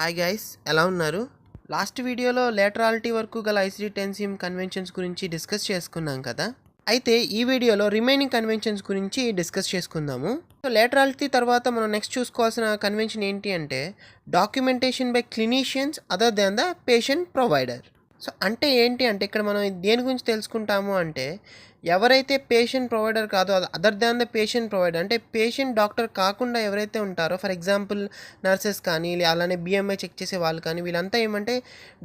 Hi guys, ఎలా ఉన్నారు? Last వీడియోలో లేటరాలిటీ వరకు గల ఐసిడి టెన్సియం కన్వెన్షన్స్ గురించి డిస్కస్ చేసుకున్నాం కదా. అయితే ఈ వీడియోలో రిమైనింగ్ కన్వెన్షన్స్ గురించి డిస్కస్ చేసుకుందాము. సో లేటరాలిటీ తర్వాత మనం నెక్స్ట్ చూసుకోవాల్సిన కన్వెన్షన్ ఏంటి అంటే documentation by clinicians other than the patient provider. So అంటే ఏంటి అంటే ఇక్కడ మనం దేని గురించి తెలుసుకుంటాము అంటే ఎవరైతే పేషెంట్ ప్రొవైడర్ కాదో other than the patient provider అంటే పేషెంట్ డాక్టర్ కాకుండా ఎవరైతే ఉంటారో, ఫర్ ఎగ్జాంపుల్ నర్సెస్ కానీ అలానే బిఎంఐ చెక్ చేసే వాళ్ళు కానీ వీళ్ళంతా ఏమంటే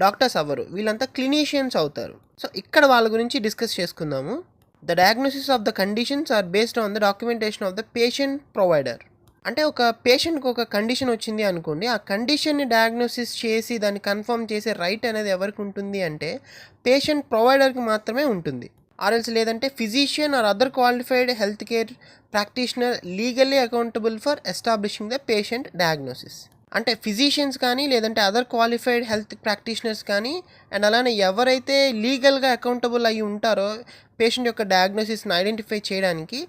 డాక్టర్స్ అవ్వరు, వీళ్ళంతా క్లినీషియన్స్ అవుతారు. సో ఇక్కడ వాళ్ళ గురించి డిస్కస్ చేసుకుందాము. The diagnosis of the conditions are based on the documentation of the patient provider. అంటే ఒక పేషెంట్కి ఒక కండిషన్ వచ్చింది అనుకోండి, ఆ కండిషన్ని డయాగ్నోసిస్ చేసి దాన్ని కన్ఫర్మ్ చేసే రైట్ అనేది ఎవరికి ఉంటుంది అంటే పేషెంట్ ప్రొవైడర్కి మాత్రమే ఉంటుంది. ఆర్ఎల్స్ లేదంటే physician are other qualified health care practitioner legally accountable for establishing the patient diagnosis. అంటే ఫిజిషియన్స్ కానీ లేదంటే అదర్ క్వాలిఫైడ్ హెల్త్ ప్రాక్టీషనర్స్ కానీ అండ్ అలానే ఎవరైతే లీగల్గా అకౌంటబుల్ అయ్యి ఉంటారో పేషెంట్ యొక్క డయాగ్నోసిస్ని ఐడెంటిఫై చేయడానికి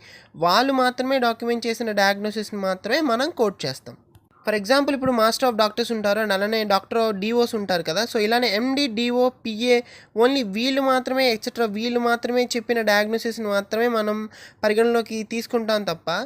వాళ్ళు మాత్రమే డాక్యుమెంట్ చేసిన డయాగ్నోసిస్ని మాత్రమే మనం కోట్ చేస్తాం. ఫర్ ఎగ్జాంపుల్ ఇప్పుడు మాస్టర్ ఆఫ్ డాక్టర్స్ ఉంటారు అండ్ అలానే డాక్టర్ డిఓస్ ఉంటారు కదా. సో ఇలానే ఎండి, డిఓ, పిఏ ఓన్లీ వీళ్ళు మాత్రమే ఎక్సెట్రా వీళ్ళు మాత్రమే చెప్పిన డయాగ్నోసిస్ని మాత్రమే మనం పరిగణలోకి తీసుకుంటాం తప్ప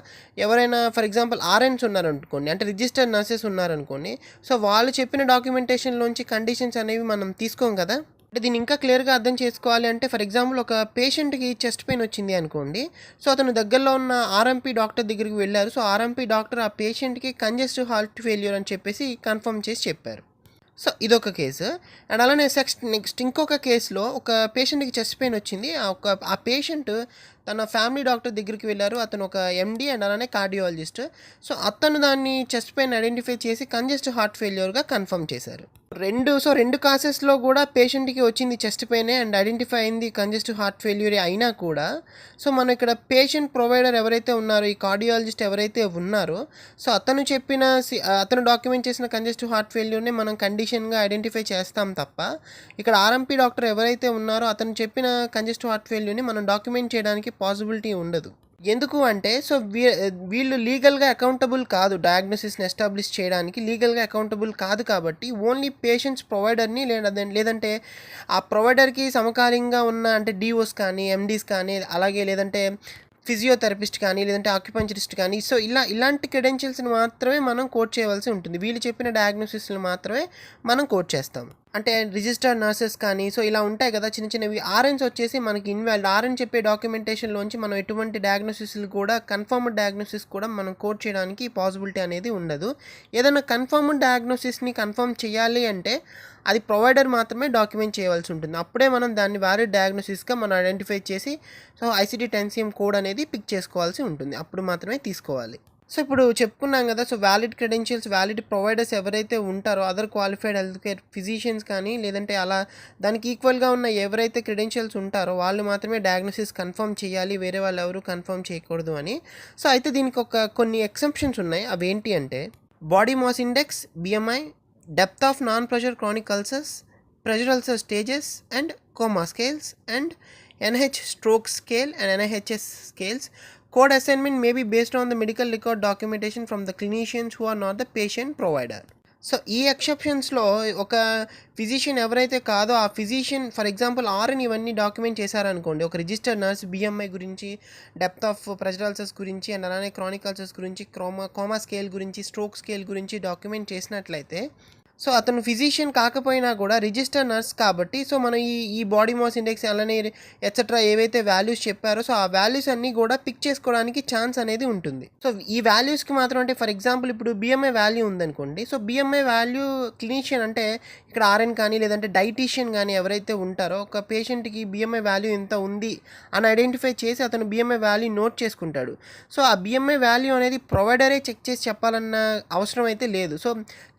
ఎవరైనా ఫర్ ఎగ్జాంపుల్ ఆర్ఎన్స్ ఉన్నారనుకోండి, అంటే రిజిస్టర్డ్ నర్సెస్ ఉన్నారనుకోండి, సో వాళ్ళు చెప్పిన డాక్యుమెంటేషన్లోంచి కండిషన్స్ అనేవి మనం తీసుకోం కదా. అంటే దీన్ని ఇంకా క్లియర్గా అర్థం చేసుకోవాలి అంటే ఫర్ ఎగ్జాంపుల్ ఒక పేషెంట్కి చెస్ట్ పెయిన్ వచ్చింది అనుకోండి. సో అతను దగ్గరలో ఉన్న ఆర్ఎంపీ డాక్టర్ దగ్గరికి వెళ్ళారు. సో ఆర్ఎంపీ డాక్టర్ ఆ పేషెంట్కి కంజెస్టివ్ హార్ట్ ఫెయిల్యూర్ అని చెప్పేసి కన్ఫర్మ్ చేసి చెప్పారు. సో ఇదొక కేసు. అండ్ అలానే నెక్స్ట్ ఇంకొక కేసులో ఒక పేషెంట్కి చెస్ట్ పెయిన్ వచ్చింది. ఆ పేషెంట్ తన ఫ్యామిలీ డాక్టర్ దగ్గరికి వెళ్ళారు. అతను ఒక ఎండి అండ్ అలానే కార్డియాలజిస్ట్. సో అతను దాన్ని చెస్ట్ పెయిన్ ఐడెంటిఫై చేసి కంజెస్టివ్ హార్ట్ ఫెయిల్యూర్గా కన్ఫర్మ్ చేశారు. రెండు కాసెస్లో కూడా పేషెంట్కి వచ్చింది చెస్ట్ పెయినే అండ్ ఐడెంటిఫై అయింది కంజెస్టివ్ హార్ట్ ఫెయిల్యూర్ అయినా కూడా సో మనం ఇక్కడ పేషెంట్ ప్రొవైడర్ ఎవరైతే ఉన్నారో, ఈ కార్డియాలజిస్ట్ ఎవరైతే ఉన్నారో, సో అతను డాక్యుమెంట్ చేసిన కంజెస్టివ్ హార్ట్ ఫెయిల్యూర్ని మనం కండిషన్గా ఐడెంటిఫై చేస్తాం తప్ప ఇక్కడ ఆర్ఎంపీ డాక్టర్ ఎవరైతే ఉన్నారో అతను చెప్పిన కంజెస్టివ్ హార్ట్ ఫెయిల్యూర్ని మనం డాక్యుమెంట్ చేయడానికి పాసిబిలిటీ ఉండదు. ఎందుకు అంటే సో వీళ్ళు లీగల్గా అకౌంటబుల్ కాదు, డయాగ్నోసిస్ని ఎస్టాబ్లిష్ చేయడానికి లీగల్గా అకౌంటబుల్ కాదు కాబట్టి ఓన్లీ పేషెంట్స్ ప్రొవైడర్ని లేదంటే ఆ ప్రొవైడర్కి సమకాలీనంగా ఉన్న అంటే డిఓస్ కానీ ఎండీస్ కానీ అలాగే లేదంటే ఫిజియోథెరపిస్ట్ కానీ లేదంటే ఆక్యుపంచరిస్ట్ కానీ సో ఇలాంటి క్రెడెన్షియల్స్ని మాత్రమే మనం కోట్ చేయవలసి ఉంటుంది. వీళ్ళు చెప్పిన డయాగ్నోసిస్ని మాత్రమే మనం కోట్ చేస్తాం. అంటే రిజిస్టర్డ్ నర్సెస్ కానీ సో ఇలా ఉంటాయి కదా చిన్నవి. ఆర్ఎన్స్ వచ్చేసి మనకి ఇన్వాలిడ్. ఆర్ఎన్ చెప్పే డాక్యుమెంటేషన్లోంచి మనం ఎటువంటి డయాగ్నోసిస్లు కూడా కన్ఫర్మ్డ్ డయాగ్నోసిస్ కూడా మనం కోట్ చేయడానికి పాసిబిలిటీ అనేది ఉండదు. ఏదైనా కన్ఫర్మ్డ్ డయాగ్నోసిస్ని కన్ఫర్మ్ చేయాలి అంటే అది ప్రొవైడర్ మాత్రమే డాక్యుమెంట్ చేయవలసి ఉంటుంది. అప్పుడే మనం దాన్ని వ్యాలిడ్ డయాగ్నోసిస్గా మనం ఐడెంటిఫై చేసి సో ఐసిడి టెన్సియం కోడ్ అనేది పిక్ చేసుకోవాల్సి ఉంటుంది. అప్పుడు మాత్రమే తీసుకోవాలి. సో ఇప్పుడు చెప్పుకున్నాం కదా, so valid credentials, valid providers ఎవరైతే ఉంటారో other qualified health care physicians కానీ లేదంటే అలా దానికి ఈక్వల్గా ఉన్న ఎవరైతే క్రెడెన్షియల్స్ ఉంటారో వాళ్ళు మాత్రమే డయాగ్నోసిస్ కన్ఫర్మ్ చేయాలి, వేరే వాళ్ళు ఎవరు కన్ఫర్మ్ చేయకూడదు అని. సో అయితే దీనికి కొన్ని ఎక్సెప్షన్స్ ఉన్నాయి. అవి ఏంటి అంటే body mass index, BMI, depth of non pressure chronic ulcers, pressure ulcer stages and coma scales and NH stroke scale and NIHS scales. Code assignment may be based on the medical record documentation from the clinicians who are not the patient provider. So ఈ ఎక్సెప్షన్స్లో ఒక physician ఎవరైతే కాదో ఆ physician for example RN ఇవన్నీ document చేశారనుకోండి, ఒక registered nurse BMI గురించి, depth of pressure ulcers గురించి అండ్ అలానే క్రానిక్ అల్సర్స్ గురించి, కోమా స్కేల్ గురించి, స్ట్రోక్ స్కేల్ గురించి డాక్యుమెంట్ చేసినట్లయితే సో అతను ఫిజిషియన్ కాకపోయినా కూడా రిజిస్టర్ నర్స్ కాబట్టి సో మనం ఈ బాడీ మాస్ ఇండెక్స్ అలానే ఎట్సెట్రా ఏవైతే వాల్యూస్ చెప్పారో సో ఆ వాల్యూస్ అన్నీ కూడా పిక్ చేసుకోవడానికి ఛాన్స్ అనేది ఉంటుంది. సో ఈ వాల్యూస్కి మాత్రం అంటే ఫర్ ఎగ్జాంపుల్ ఇప్పుడు బిఎంఐ వాల్యూ ఉందనుకోండి, సో బిఎంఐ వాల్యూ క్లినిషియన్ అంటే ఇక్కడ ఆర్ఎన్ కానీ లేదంటే డైటీషియన్ కానీ ఎవరైతే ఉంటారో ఒక పేషెంట్కి బిఎంఐ వాల్యూ ఎంత ఉంది అని ఐడెంటిఫై చేసి అతను బిఎంఐ వాల్యూ నోట్ చేసుకుంటాడు. సో ఆ బిఎంఐ వాల్యూ అనేది ప్రొవైడరే చెక్ చేసి చెప్పాలన్న అవసరం అయితే లేదు. సో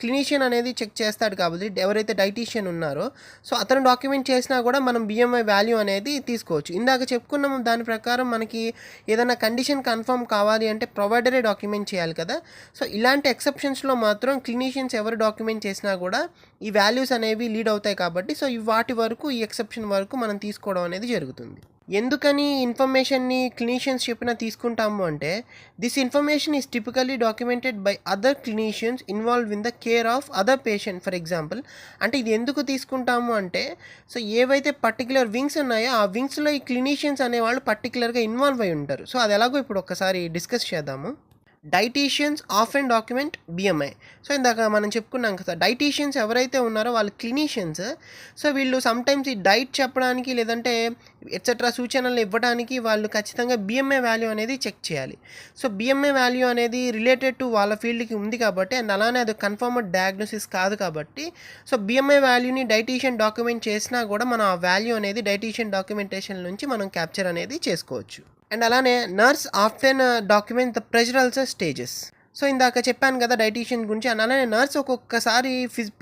క్లినిషియన్ అనేది చెక్ చేస్తాడు కాబట్టి ఎవరైతే డైటీషియన్ ఉన్నారో సో అతను డాక్యుమెంట్ చేసినా కూడా మనం బిఎంఐ వాల్యూ అనేది తీసుకోవచ్చు. ఇందాక చెప్పుకున్నాము దాని ప్రకారం మనకి ఏదైనా కండిషన్ కన్ఫర్మ్ కావాలి అంటే ప్రొవైడరే డాక్యుమెంట్ చేయాలి కదా. సో ఇలాంటి ఎక్సెప్షన్స్లో మాత్రం క్లినిషియన్స్ ఎవరు డాక్యుమెంట్ చేసినా కూడా ఈ వాల్యూస్ అనేవి లీడ్ అవుతాయి కాబట్టి సో వాటి వరకు ఈ ఎక్సెప్షన్ వరకు మనం తీసుకోవడం అనేది జరుగుతుంది. ఎందుకని ఇన్ఫర్మేషన్ని క్లినీషియన్స్ చెప్పినా తీసుకుంటాము అంటే, this information is typically documented by other clinicians involve in the care of other patient. For example, అంటే ఇది ఎందుకు తీసుకుంటాము అంటే, సో ఏవైతే పర్టికులర్ వింగ్స్ ఉన్నాయో ఆ వింగ్స్లో ఈ క్లినీషియన్స్ అనేవాళ్ళు పర్టికులర్గా ఇన్వాల్వ్ అయి ఉంటారు. సో అది ఎలాగో ఇప్పుడు ఒకసారి డిస్కస్ చేద్దాము. Dieticians often document BMI. So ఇందాక మనం చెప్పుకున్నాం కదా, డైటీషియన్స్ ఎవరైతే ఉన్నారో వాళ్ళు క్లినీషియన్స్. సో వీళ్ళు సమ్టైమ్స్ ఈ డైట్ చెప్పడానికి లేదంటే ఎట్సెట్రా సూచనలు ఇవ్వడానికి వాళ్ళు ఖచ్చితంగా బిఎంఐ వాల్యూ అనేది చెక్ చేయాలి. సో బిఎంఐ వాల్యూ అనేది రిలేటెడ్ టు వాళ్ళ ఫీల్డ్కి ఉంది కాబట్టి, అండ్ అలానే అది కన్ఫర్మ్డ్ డయాగ్నోసిస్ కాదు కాబట్టి, సో బిఎంఐ వాల్యూని డైటీషియన్ డాక్యుమెంట్ చేసినా కూడా మనం ఆ వాల్యూ అనేది డైటీషియన్ డాక్యుమెంటేషన్ నుంచి మనం క్యాప్చర్ అనేది చేసుకోవచ్చు. అండ్ అలానే nurse often document the pressure ulcer stages. So ఇందాక చెప్పాను కదా డైటీషియన్ గురించి. అండ్ అలానే నర్స్ ఒక్కొక్కసారి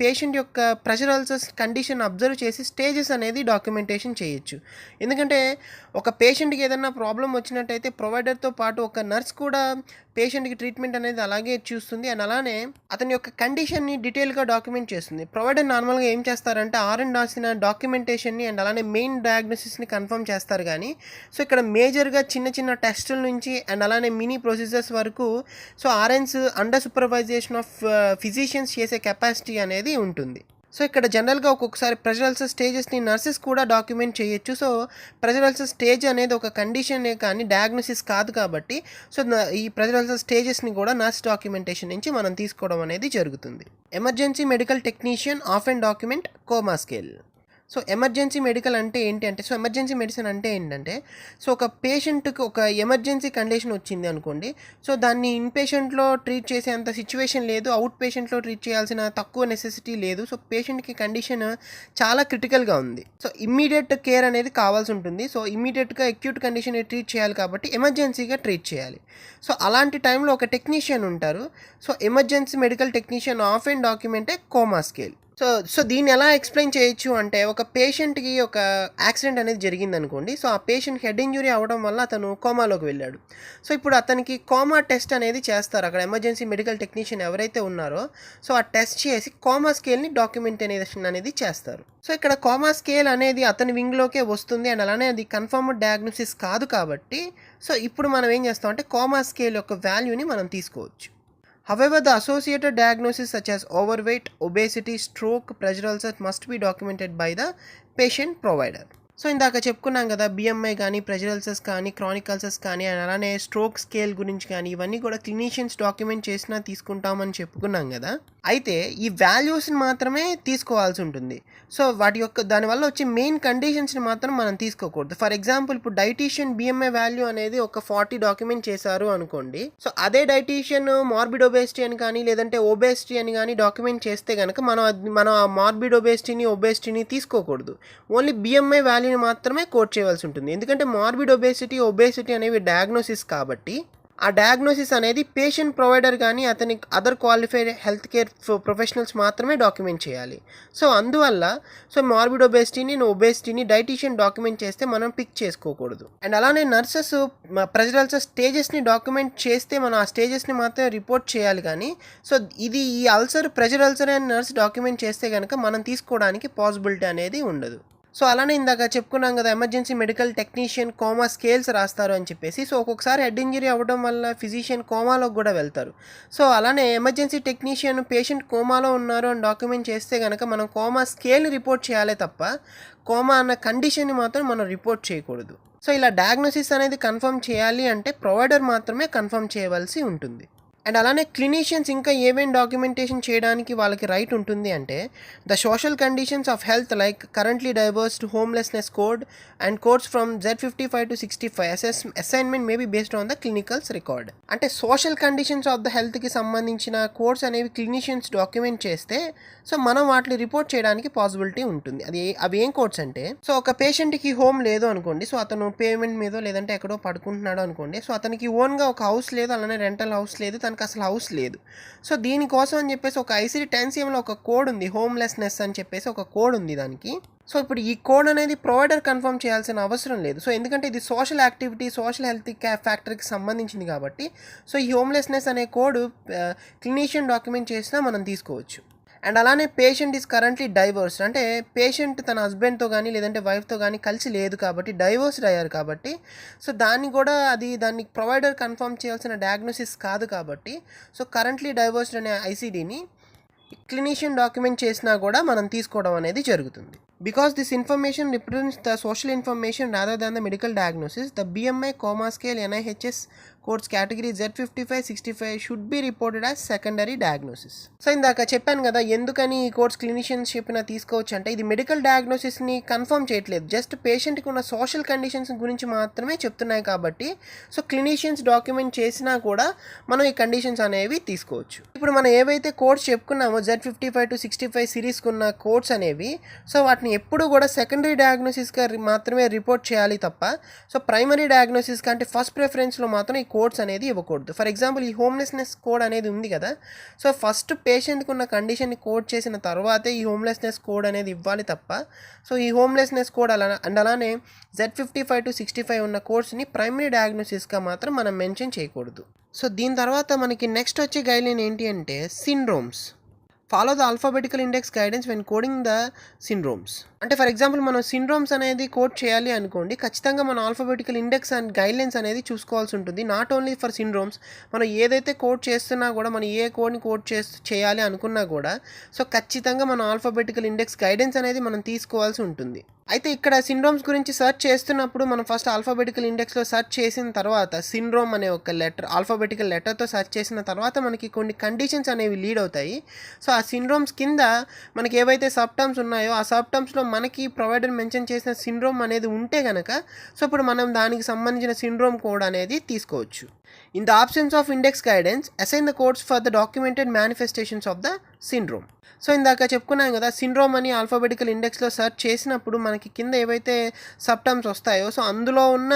పేషెంట్ యొక్క ప్రెషర్ అల్సర్స్ కండిషన్ అబ్జర్వ్ చేసి స్టేజెస్ అనేది డాక్యుమెంటేషన్ చేయొచ్చు. ఎందుకంటే ఒక పేషెంట్కి ఏదైనా ప్రాబ్లం వచ్చినట్టయితే ప్రొవైడర్తో పాటు ఒక నర్స్ కూడా పేషెంట్కి ట్రీట్మెంట్ అనేది అలాగే చూస్తుంది. అండ్ అలానే అతని యొక్క కండిషన్ని డీటెయిల్గా డాక్యుమెంట్ చేస్తుంది. ప్రొవైడర్ నార్మల్గా ఏం చేస్తారంటే ఆర్ఎన్ రాసిన డాక్యుమెంటేషన్ని అండ్ అలానే మెయిన్ డయాగ్నోసిస్ని కన్ఫర్మ్ చేస్తారు. కానీ సో ఇక్కడ మేజర్గా చిన్న చిన్న టెస్టుల నుంచి అండ్ అలానే మినీ ప్రొసీజర్స్ వరకు so RNs under supervision of physicians చేసే కెపాసిటీ అనేది ఉంటుంది. సో ఇక్కడ జనరల్గా ఒక్కొక్కసారి ప్రెషర్ అల్సర్ స్టేజెస్ని నర్సెస్ కూడా డాక్యుమెంట్ చేయొచ్చు. సో ప్రెషర్ అల్సర్ స్టేజ్ అనేది ఒక కండిషనే కానీ డయాగ్నోసిస్ కాదు కాబట్టి, సో ఈ ప్రెషర్ అల్సర్ స్టేజెస్ని కూడా నర్స్ డాక్యుమెంటేషన్ నుంచి మనం తీసుకోవడం అనేది జరుగుతుంది. Emergency medical technician often document coma scale. So emergency medical అంటే ఏంటి అంటే, సో ఎమర్జెన్సీ మెడిసిన్ అంటే ఏంటంటే, సో ఒక పేషెంట్కి ఒక ఎమర్జెన్సీ కండిషన్ వచ్చింది అనుకోండి. సో దాన్ని ఇన్పేషెంట్లో ట్రీట్ చేసేంత సిచ్యువేషన్ లేదు, అవుట్ పేషెంట్లో ట్రీట్ చేయాల్సిన తక్కువ నెసెసిటీ లేదు. సో పేషెంట్కి కండిషన్ చాలా క్రిటికల్గా ఉంది. సో ఇమ్మీడియట్ కేర్ అనేది కావాల్సి ఉంటుంది. సో ఇమ్మీడియట్గా అక్యూట్ కండిషన్ ట్రీట్ చేయాలి కాబట్టి ఎమర్జెన్సీగా ట్రీట్ చేయాలి. సో అలాంటి టైంలో ఒక టెక్నీషియన్ ఉంటారు. So emergency medical technician of and డాక్యుమెంటే కోమా స్కేల్. సో దీన్ని ఎలా ఎక్స్ప్లెయిన్ చేయొచ్చు అంటే, ఒక పేషెంట్కి ఒక యాక్సిడెంట్ అనేది జరిగింది అనుకోండి. సో ఆ పేషెంట్కి హెడ్ ఇంజురీ అవ్వడం వల్ల అతను కోమాలోకి వెళ్ళాడు. సో ఇప్పుడు అతనికి కోమా టెస్ట్ అనేది చేస్తారు అక్కడ ఎమర్జెన్సీ మెడికల్ టెక్నీషియన్ ఎవరైతే ఉన్నారో. సో ఆ టెస్ట్ చేసి కోమా స్కేల్ని డాక్యుమెంటేషన్ అనేది చేస్తారు. సో ఇక్కడ కోమా స్కేల్ అనేది అతని వింగ్లోకే వస్తుంది. అండ్ అలానే అది కన్ఫర్మ్డ్ డయాగ్నోసిస్ కాదు కాబట్టి, సో ఇప్పుడు మనం ఏం చేస్తామంటే కోమా స్కేల్ యొక్క వాల్యూని మనం తీసుకోవచ్చు. However, the associated diagnoses such as overweight, obesity, stroke, pressure ulcer must be documented by the patient provider. So ఇందాక చెప్పుకున్నాం కదా, బిఎంఐ కానీ ప్రెషర్ అల్సర్స్ కానీ క్రానిక్ అల్సర్స్ కానీ అండ్ అలానే స్ట్రోక్ స్కేల్ గురించి కానీ ఇవన్నీ కూడా క్లినీషియన్స్ డాక్యుమెంట్ చేసినా తీసుకుంటామని చెప్పుకున్నాం కదా. అయితే ఈ వాల్యూస్ని మాత్రమే తీసుకోవాల్సి ఉంటుంది. సో వాటి యొక్క దానివల్ల వచ్చే మెయిన్ కండిషన్స్ని మాత్రం మనం తీసుకోకూడదు. ఫర్ ఎగ్జాంపుల్, ఇప్పుడు డైటీషియన్ బిఎంఐ వాల్యూ అనేది ఒక 40 డాక్యుమెంట్ చేశారు అనుకోండి. సో అదే డైటీషియన్ మార్బిడ్ ఒబేసిటీ అని కానీ లేదంటే ఒబేసిటీ అని కానీ డాక్యుమెంట్ చేస్తే కనుక మనం ఆ మార్బిడ్ ఒబేసిటీని తీసుకోకూడదు. ఓన్లీ బిఎంఐ వాల్యూ మాత్రమే కోట్ చేయవలసి ఉంటుంది. ఎందుకంటే మార్బిడ్ ఒబేసిటీ అనేవి డయాగ్నోసిస్ కాబట్టి, ఆ డయాగ్నోసిస్ అనేది పేషెంట్ ప్రొవైడర్ కానీ అతని other qualified health care professionals మాత్రమే డాక్యుమెంట్ చేయాలి. సో అందువల్ల సో మార్బిడ్ ఒబేసిటీని డైటీషియన్ డాక్యుమెంట్ చేస్తే మనం పిక్ చేసుకోకూడదు. అండ్ అలానే నర్సెస్ ప్రెషర్ అల్సర్ స్టేజెస్ని డాక్యుమెంట్ చేస్తే మనం ఆ స్టేజెస్ని మాత్రమే రిపోర్ట్ చేయాలి. కానీ సో ఇది ఈ ప్రెషర్ అల్సర్ అని నర్స్ డాక్యుమెంట్ చేస్తే కనుక మనం తీసుకోవడానికి పాసిబిలిటీ అనేది ఉండదు. సో అలానే ఇందాక చెప్పుకున్నాం కదా, emergency medical technician coma scales రాస్తారు అని చెప్పేసి. సో ఒక్కొక్కసారి హెడ్ ఇంజరీ అవ్వడం వల్ల ఫిజిషియన్ కోమాలోకి కూడా వెళ్తారు. సో అలానే ఎమర్జెన్సీ టెక్నీషియన్ పేషెంట్ కోమాలో ఉన్నారు అని డాక్యుమెంట్ చేస్తే కనుక మనం కోమా స్కేల్ని రిపోర్ట్ చేయాలి తప్ప కోమా అన్న కండిషన్ని మాత్రం మనం రిపోర్ట్ చేయకూడదు. సో ఇలా డయాగ్నోసిస్ అనేది కన్ఫర్మ్ చేయాలి అంటే ప్రొవైడర్ మాత్రమే కన్ఫర్మ్ చేయవలసి ఉంటుంది. అండ్ అలానే క్లినీషియన్స్ ఇంకా ఏమేమి డాక్యుమెంటేషన్ చేయడానికి వాళ్ళకి రైట్ ఉంటుంది అంటే, the social conditions of health like currently divorced homelessness code and codes from Z55 to 65 assignment may be based on the clinicals record. అంటే సోషల్ కండిషన్స్ ఆఫ్ ద హెల్త్కి సంబంధించిన కోడ్స్ అనేవి క్లినీషియన్స్ డాక్యుమెంట్ చేస్తే so మనం వాటిని report చేయడానికి possibility ఉంటుంది. అవి ఏం కోడ్స్ అంటే, సో ఒక పేషెంట్కి హోమ్ లేదు అనుకోండి. సో అతను పేమెంట్ మీదో లేదంటే ఎక్కడో పడుకుంటున్నాడు అనుకోండి. సో అతనికి ఓన్గా ఒక హౌస్ లేదు, అలానే రెంటల్ హౌస్ లేదు, తనకు అసలు హౌస్ లేదు. సో దీనికోసం అని చెప్పేసి ఒక ICD 10CMలో ఒక కోడ్ ఉంది, హోమ్లెస్నెస్ అని చెప్పేసి ఒక కోడ్ ఉంది దానికి. సో ఇప్పుడు ఈ కోడ్ అనేది ప్రొవైడర్ కన్ఫర్మ్ చేయాల్సిన అవసరం లేదు. సో ఎందుకంటే ఇది సోషల్ యాక్టివిటీ, సోషల్ హెల్త్ ఫ్యాక్టర్కి సంబంధించింది కాబట్టి సో ఈ హోమ్లెస్నెస్ అనే కోడ్ క్లినీషియన్ డాక్యుమెంట్ చేసినా మనం తీసుకోవచ్చు. అండ్ అలానే పేషెంట్ ఈజ్ కరెంట్లీ డైవోర్స్డ్, అంటే పేషెంట్ తన హస్బెండ్తో కానీ లేదంటే వైఫ్తో కానీ కలిసి లేదు కాబట్టి డైవోర్స్డ్ అయ్యారు కాబట్టి సో దాన్ని కూడా దాన్ని ప్రొవైడర్ కన్ఫర్మ్ చేయాల్సిన డయాగ్నోసిస్ కాదు కాబట్టి సో కరెంట్లీ డైవోర్స్డ్ అనే ఐసీడీని క్లినిషియన్ డాక్యుమెంట్ చేసినా కూడా మనం తీసుకోవడం అనేది జరుగుతుంది. Because this information represents the social information rather than the medical diagnosis, the BMI, comma scale, NIHS codes category Z55, 65 should be reported as secondary diagnosis. So ఇందాక చెప్పాను కదా ఎందుకని ఈ కోడ్స్ క్లినిషియన్స్ చెప్పినా తీసుకోవచ్చు అంటే ఇది మెడికల్ డయాగ్నోసిస్ని కన్ఫర్మ్ చేయట్లేదు, జస్ట్ పేషెంట్కి ఉన్న సోషల్ కండిషన్స్ గురించి మాత్రమే చెప్తున్నాయి కాబట్టి సో క్లినిషియన్స్ డాక్యుమెంట్ చేసినా కూడా మనం ఈ కండిషన్స్ అనేవి తీసుకోవచ్చు. ఇప్పుడు మనం ఏవైతే కోడ్స్ చెప్పుకున్నామో Z55 to 65 సిరీస్కి ఉన్న కోడ్స్ అనేవి సో వాటిని ఎప్పుడు కూడా సెకండరీ డయాగ్నోసిస్గా మాత్రమే రిపోర్ట్ చేయాలి తప్ప సో ప్రైమరీ డయాగ్నోసిస్ కంటే ఫస్ట్ ప్రిఫరెన్స్లో మాత్రం ఈ కోడ్స్ అనేది ఇవ్వకూడదు. ఫర్ ఎగ్జాంపుల్ ఈ హోమ్లెస్నెస్ కోడ్ అనేది ఉంది కదా, సో ఫస్ట్ పేషెంట్కి ఉన్న కండిషన్ని కోడ్ చేసిన తర్వాతే ఈ హోమ్లెస్నెస్ కోడ్ అనేది ఇవ్వాలి తప్ప సో ఈ హోమ్లెస్నెస్ కోడ్ అలానే Z55 to 65 ఉన్న కోడ్స్ని ప్రైమరీ డయాగ్నోసిస్గా మాత్రం మనం మెన్షన్ చేయకూడదు. సో దీని తర్వాత మనకి నెక్స్ట్ వచ్చే గైడ్లైన్ ఏంటి అంటే syndromes. Follow the alphabetical index guidance when coding the syndromes. అంటే ఫర్ ఎగ్జాంపుల్ మనం సిండ్రోమ్స్ అనేది కోడ్ చేయాలి అనుకోండి, ఖచ్చితంగా మనం ఆల్ఫాబెటికల్ ఇండెక్స్ అండ్ గైడ్లైన్స్ అనేది చూసుకోవాల్సి ఉంటుంది. నాట్ ఓన్లీ ఫర్ సిండ్రోమ్స్, మనం ఏదైతే కోడ్ చేస్తున్నా కూడా మనం ఏ కోడ్ని కోడ్ చేయాలి అనుకున్నా కూడా సో ఖచ్చితంగా మనం ఆల్ఫాబెటికల్ ఇండెక్స్ గైడెన్స్ అనేది మనం తీసుకోవాల్సి ఉంటుంది. అయితే ఇక్కడ సిండ్రోమ్స్ గురించి సెర్చ్ చేస్తున్నప్పుడు మనం ఫస్ట్ ఆల్ఫాబెటికల్ ఇండెక్స్లో సెర్చ్ చేసిన తర్వాత సిండ్రోమ్ అనే ఒక లెటర్ ఆల్ఫాబెటికల్ లెటర్తో సెర్చ్ చేసిన తర్వాత మనకి కొన్ని కండిషన్స్ అనేవి లీడ్ అవుతాయి. సో ఆ సిండ్రోమ్స్ కింద మనకి ఏవైతే సబ్ టర్మ్స్ ఉన్నాయో ఆ సబ్ టర్మ్స్లో మనకి ప్రొవైడర్ మెన్షన్ చేసిన సిండ్రోమ్ అనేది ఉంటే కనుక సో ఇప్పుడు మనం దానికి సంబంధించిన సిండ్రోమ్ కోడ్ అనేది తీసుకోవచ్చు. In the absence of index guidance, assign the codes for the documented manifestations of the syndrome. So ఇందాక చెప్పుకున్నాం కదా సిండ్రోమ్ అని ఆల్ఫాబెటికల్ ఇండెక్స్లో సెర్చ్ చేసినప్పుడు మనకి కింద ఏవైతే సబ్ టర్మ్స్ వస్తాయో సో అందులో ఉన్న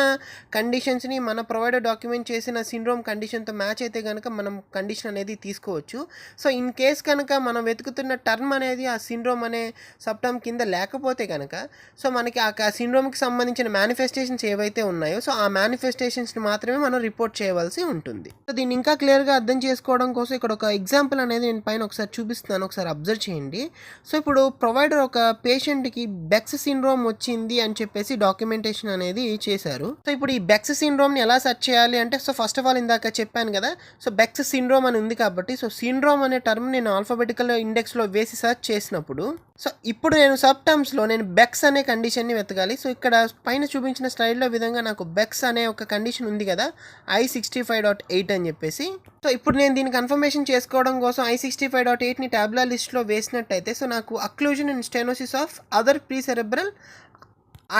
కండిషన్స్ని మన ప్రొవైడర్ డాక్యుమెంట్ చేసిన సిండ్రోమ్ కండిషన్తో మ్యాచ్ అయితే కనుక మనం కండిషన్ అనేది తీసుకోవచ్చు. సో ఇన్ కేస్ కనుక మనం వెతుకుతున్న టర్మ్ అనేది ఆ సిండ్రోమ్ అనే సబ్ టర్మ్ కింద లేకపోతే కనుక సో మనకి ఆ సిండ్రోమ్కి సంబంధించిన మేనిఫెస్టేషన్స్ ఏవైతే ఉన్నాయో సో ఆ మేనిఫెస్టేషన్స్ని మాత్రమే మనం రిపోర్ట్ చేయవలసి ఉంటుంది. సో దీన్ని ఇంకా క్లియర్గా అర్థం చేసుకోవడం కోసం ఇక్కడ ఒక ఎగ్జాంపుల్ అనేది నేను పైన ఒకసారి చూపిస్తున్నాను, ఒకసారి అబ్జర్వ్ చేయండి. సో ఇప్పుడు ప్రొవైడర్ ఒక పేషెంట్కి బెక్స్ సిండ్రోమ్ వచ్చింది అని చెప్పేసి డాక్యుమెంటేషన్ అనేది చేశారు. సో ఇప్పుడు ఈ బెక్స్ సిండ్రోమ్ని ఎలా సెర్చ్ చేయాలి అంటే సో ఫస్ట్ ఆఫ్ ఆల్ ఇందాక చెప్పాను కదా సో బెక్స్ సిండ్రోమ్ అని ఉంది కాబట్టి సో సిండ్రోమ్ అనే టర్మ్ నేను ఆల్ఫాబెటికల్ ఇండెక్స్లో వేసి సెర్చ్ చేసినప్పుడు సో ఇప్పుడు నేను సబ్ టర్మ్స్లో నేను బెక్స్ అనే కండిషన్ని వెతకాలి. సో ఇక్కడ పైన చూపించిన స్లైడ్లో విధంగా నాకు బెక్స్ అనే ఒక కండిషన్ ఉంది కదా I65.8 అని చెప్పేసి. సో ఇప్పుడు నేను దీన్ని కన్ఫర్మేషన్ చేసుకోవడం కోసం I65.8ని ట్యాబ్యులర్ లిస్ట్లో వేసినట్టయితే సో నాకు occlusion and stenosis of other precerebral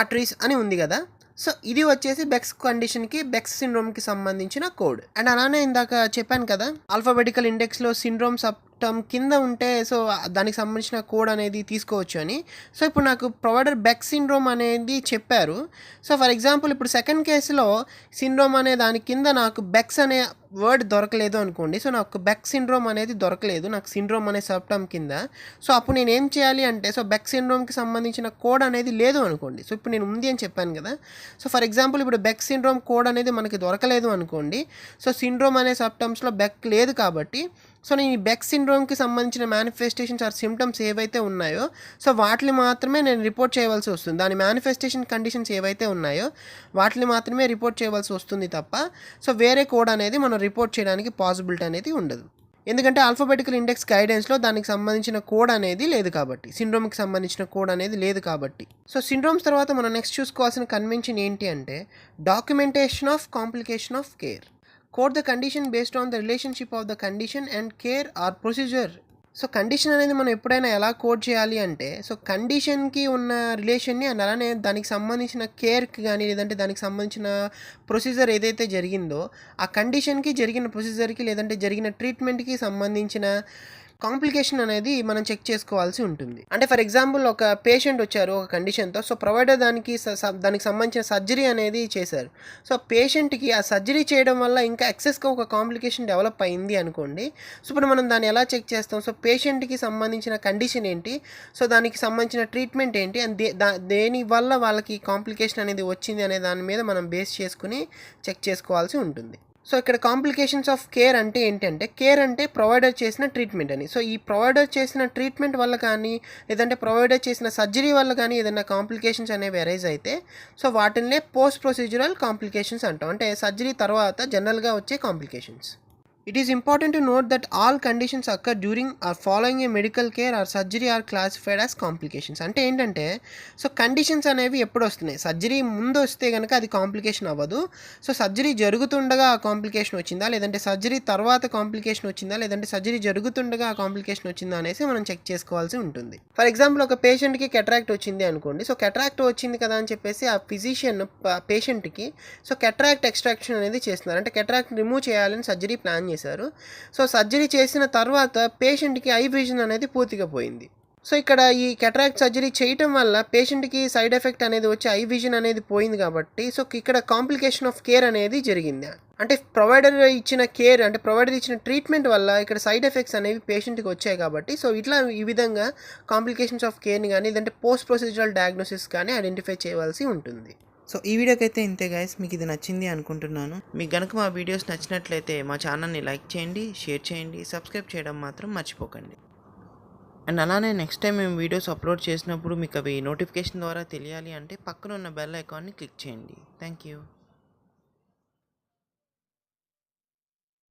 arteries అని ఉంది కదా. సో ఇది వచ్చేసి బెక్స్ కండిషన్కి బెక్స్ సిండ్రోమ్కి సంబంధించిన కోడ్. అండ్ అలానే ఇందాక చెప్పాను కదా ఆల్ఫాబెటికల్ ఇండెక్స్లో సిండ్రోమ్ సబ్ టర్మ్ కింద ఉంటే సో దానికి సంబంధించిన కోడ్ అనేది తీసుకోవచ్చు అని. సో ఇప్పుడు నాకు ప్రొవైడర్ బెక్స్ సిండ్రోమ్ అనేది చెప్పారు. సో ఫర్ ఎగ్జాంపుల్ ఇప్పుడు సెకండ్ కేసులో సిండ్రోమ్ అనే దాని కింద నాకు బెక్స్ అనే వర్డ్ దొరకలేదు అనుకోండి. సో నాకు బెక్ సిండ్రోమ్ అనేది దొరకలేదు నాకు సిండ్రోమ్ అనే సబ్ టర్మ్ కింద. సో అప్పుడు నేను ఏం చేయాలి అంటే సో బెక్ సిండ్రోమ్కి సంబంధించిన కోడ్ అనేది లేదు అనుకోండి. సో ఇప్పుడు నేను ఉంది అని చెప్పాను కదా. సో ఫర్ ఎగ్జాంపుల్ ఇప్పుడు బెక్ సిండ్రోమ్ కోడ్ అనేది మనకి దొరకలేదు అనుకోండి. సో సిండ్రోమ్ అనే సబ్ టర్మ్స్లో బెక్ లేదు కాబట్టి సో నేను ఈ బెక్ సిండ్రోమ్కి సంబంధించిన మేనిఫెస్టేషన్స్ ఆర్ సిమ్టమ్స్ ఏవైతే ఉన్నాయో సో వాటిని మాత్రమే నేను రిపోర్ట్ చేయవలసి వస్తుంది. దాని మేనిఫెస్టేషన్ కండిషన్స్ ఏవైతే ఉన్నాయో వాటిని మాత్రమే రిపోర్ట్ చేయవలసి వస్తుంది తప్ప సో వేరే కోడ్ అనేది మనం రిపోర్ట్ చేయడానికి పాసిబిలిటీ అనేది ఉండదు. ఎందుకంటే ఆల్ఫాబెటికల్ ఇండెక్స్ గైడెన్స్లో దానికి సంబంధించిన కోడ్ అనేది లేదు కాబట్టి సిండ్రోమ్కి సంబంధించిన కోడ్ అనేది లేదు కాబట్టి. సో సిండ్రోమ్స్ తర్వాత మనం నెక్స్ట్ చూసుకోవాల్సిన కన్వెన్షన్ ఏంటి అంటే documentation of complication of care. Code the condition based on the relationship of the condition and care or procedure. So condition అనేది మనం ఎప్పుడైనా ఎలా కోడ్ చేయాలి అంటే సో కండిషన్కి ఉన్న రిలేషన్ని అండ్ అలానే దానికి సంబంధించిన కేర్కి కానీ లేదంటే దానికి సంబంధించిన ప్రొసీజర్ ఏదైతే జరిగిందో ఆ కండిషన్కి జరిగిన ప్రొసీజర్కి లేదంటే జరిగిన ట్రీట్మెంట్కి సంబంధించిన కాంప్లికేషన్ అనేది మనం చెక్ చేసుకోవాల్సి ఉంటుంది. అంటే ఫర్ ఎగ్జాంపుల్ ఒక పేషెంట్ వచ్చారు ఒక కండిషన్తో సో ప్రొవైడర్ దానికి సంబంధించిన సర్జరీ అనేది చేశారు. సో పేషెంట్కి ఆ సర్జరీ చేయడం వల్ల ఇంకా ఎక్సెస్గా ఒక కాంప్లికేషన్ డెవలప్ అయింది అనుకోండి. సో ఇప్పుడు మనం దాన్ని ఎలా చెక్ చేస్తాం సో పేషెంట్కి సంబంధించిన కండిషన్ ఏంటి సో దానికి సంబంధించిన ట్రీట్మెంట్ ఏంటి అండ్ దేని వల్ల వాళ్ళకి కాంప్లికేషన్ అనేది వచ్చింది అనే దాని మీద మనం బేస్ చేసుకుని చెక్ చేసుకోవాల్సి ఉంటుంది. సో ఇక్కడ కాంప్లికేషన్స్ ఆఫ్ కేర్ అంటే ఏంటంటే, కేర్ అంటే ప్రొవైడర్ చేసిన ట్రీట్మెంట్ అని. సో ఈ ప్రొవైడర్ చేసిన ట్రీట్మెంట్ వల్ల కానీ, లేదంటే ప్రొవైడర్ చేసిన సర్జరీ వల్ల కానీ ఏదైనా కాంప్లికేషన్స్ అనేవి అరైజ్ అయితే, సో వాటినే పోస్ట్ ప్రొసీజరల్ కాంప్లికేషన్స్ అంటాం. అంటే సర్జరీ తర్వాత జనరల్గా వచ్చే complications. It is important to note that all conditions occur during or following a medical care or surgery are classified as complications. అంటే ఏంటంటే, సో కండిషన్స్ అనేవి ఎప్పుడు వస్తున్నాయి, సర్జరీ ముందు వస్తే కనుక అది కాంప్లికేషన్ అవ్వదు. సో సర్జరీ జరుగుతుండగా ఆ కాంప్లికేషన్ వచ్చిందా, లేదంటే సర్జరీ తర్వాత కాంప్లికేషన్ వచ్చిందా, లేదంటే సర్జరీ జరుగుతుండగా ఆ కాంప్లికేషన్ వచ్చిందా అనేసి మనం చెక్ చేసుకోవాల్సి ఉంటుంది. ఫర్ ఎగ్జాంపుల్ ఒక పేషెంట్కి కెట్రాక్ట్ వచ్చింది అనుకోండి. సో కెట్రాక్ట్ వచ్చింది కదా అని చెప్పేసి ఆ ఫిజిషియన్ పేషెంట్కి సో కెట్రాక్ట్ ఎక్స్ట్రాక్షన్ అనేది చేస్తున్నారు. అంటే కెట్రాక్ట్ రిమూవ్ చేయాలని సర్జరీ ప్లాన్ చేశారు. సో సర్జరీ చేసిన తర్వాత పేషెంట్కి ఐ విజన్ అనేది పూర్తిగా పోయింది. సో ఇక్కడ ఈ కెట్రాక్ట్ సర్జరీ చేయటం వల్ల పేషెంట్కి సైడ్ ఎఫెక్ట్ అనేది వచ్చి ఐ విజన్ అనేది పోయింది కాబట్టి సో ఇక్కడ కాంప్లికేషన్ ఆఫ్ కేర్ అనేది జరిగింది. అంటే ప్రొవైడర్ ఇచ్చిన కేర్, అంటే ప్రొవైడర్ ఇచ్చిన ట్రీట్మెంట్ వల్ల ఇక్కడ సైడ్ ఎఫెక్ట్స్ అనేవి పేషెంట్కి వచ్చాయి కాబట్టి సో ఇట్లా ఈ విధంగా కాంప్లికేషన్స్ ఆఫ్ కేర్ని కానీ లేదంటే పోస్ట్ ప్రొసీజరల్ డయాగ్నోసిస్ కానీ ఐడెంటిఫై చేయవలసి ఉంటుంది. సో ఈ వీడియోకి అయితే ఇంతే గైస్, మీకు ఇది నచ్చింది అనుకుంటున్నాను. మీకు కనుక మా వీడియోస్ నచ్చినట్లయితే మా ఛానల్ని లైక్ చేయండి, షేర్ చేయండి, సబ్స్క్రైబ్ చేయడం మాత్రం మర్చిపోకండి. అండ్ అలానే నెక్స్ట్ టైం మేము వీడియోస్ అప్లోడ్ చేసినప్పుడు మీకు అవి నోటిఫికేషన్ ద్వారా తెలియాలి అంటే పక్కన ఉన్న బెల్ ఐకాన్ని క్లిక్ చేయండి. Thank you.